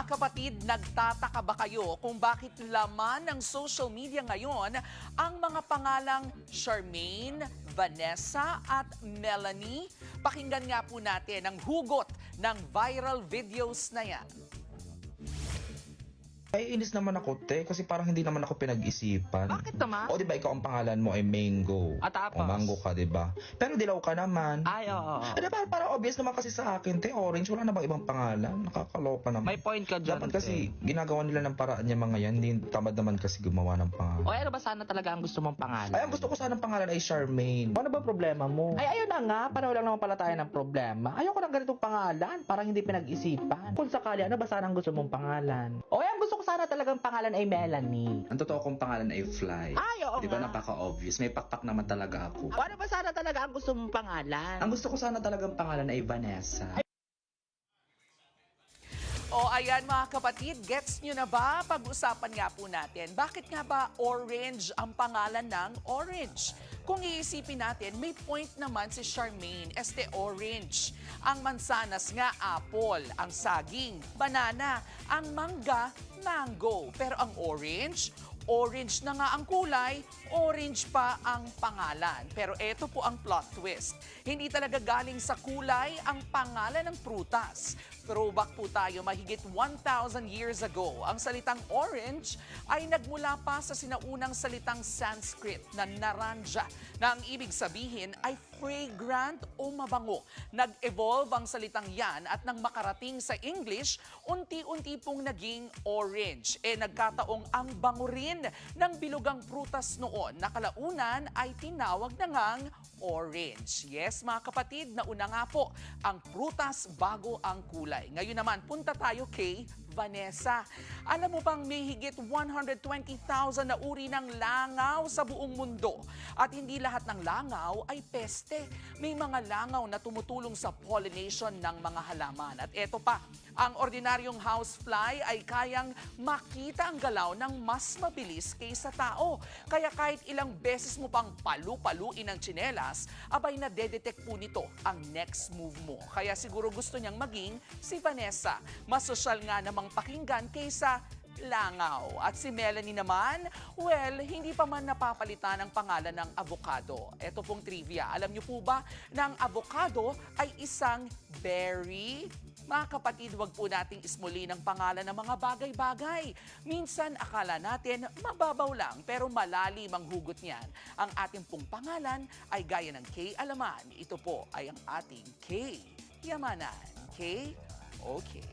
Mga kapatid, nagtataka ba kayo kung bakit laman ng social media ngayon ang mga pangalang Charmaine, Vanessa at Melanie? Pakinggan nga po natin ang hugot ng viral videos na yan. Ay, inis naman ako, te, kasi parang hindi naman ako pinag-isipan. Bakit naman? O, di ba, ikaw ang pangalan mo ay Mango. At tapos? O, Mango ka, di ba? Pero dilaw ka naman. Ay, oo. Di ba, parang obvious naman kasi sa akin, te, orange, wala na bang ibang pangalan? Nakakaloka naman. May point ka dyan. Dapat kasi, ginagawa nila ng paraan niya mga yan, hindi tamad naman kasi gumawa ng pangalan. O ano ba sana talaga ang gusto mong pangalan? Ay, ang gusto ko sana ng pangalan ay Charmaine. Ano ba problema mo? Ay, ayun na nga, pareho lang naman pala tayo ng problema. Ayoko ng ganitong pangalan, parang hindi pinag-isipan. Kung sakali, ano ba sana ang gusto mong pangalan? O, ang gusto ko sana talagang pangalan ay Melanie. Ang totoo kong pangalan ay Fly. Ay, oo Di ba, nga. napaka-obvious. May pakpak naman talaga ako. O, ano ba sana talaga ang gusto mong pangalan? Ang gusto ko sana talagang pangalan ay Vanessa. O ayan mga kapatid, gets nyo na ba? Pag-usapan nga po natin, bakit nga ba orange ang pangalan ng orange? Kung iisipin natin, may point naman si Charmaine, orange. Ang mansanas nga, apple. Ang saging, banana. Ang mangga, mango. Pero ang orange na nga ang kulay, orange pa ang pangalan. Pero eto po ang plot twist. Hindi talaga galing sa kulay ang pangalan ng prutas. Throwback po tayo mahigit 1,000 years ago. Ang salitang orange ay nagmula pa sa sinaunang salitang Sanskrit na naranja na ang ibig sabihin ay fragrant o mabango. Nag-evolve ang salitang yan at nang makarating sa English, unti-unti pong naging orange. Nagkataong ang bango rin ng bilugang prutas noon na kalaunan ay tinawag na ngang orange. Yes, mga kapatid, nauna nga po ang prutas bago ang kulay. Ngayon naman, punta tayo kay Vanessa. Alam mo bang may higit 120,000 na uri ng langaw sa buong mundo? At hindi lahat ng langaw ay peste. May mga langaw na tumutulong sa pollination ng mga halaman. At eto pa, ang ordinaryong housefly ay kayang makita ang galaw ng mas mabilis kaysa tao. Kaya kahit ilang beses mo pang palu-paluin ang tsinelas, abay nadedetect po nito ang next move mo. Kaya siguro gusto niyang maging si Vanessa. Mas sosyal nga namang pakinggan kaysa langaw. At si Melanie naman, well, hindi pa man napapalitan ang pangalan ng avocado. Ito pong trivia. Alam niyo po ba na ang avocado ay isang berry? Mga kapatid, wag po nating ismulin ang pangalan ng mga bagay-bagay. Minsan, akala natin mababaw lang, pero malalim ang hugot niyan. Ang ating pong pangalan ay gaya ng K. Alaman. Ito po ay ang ating K. Yamanan. K. Okay.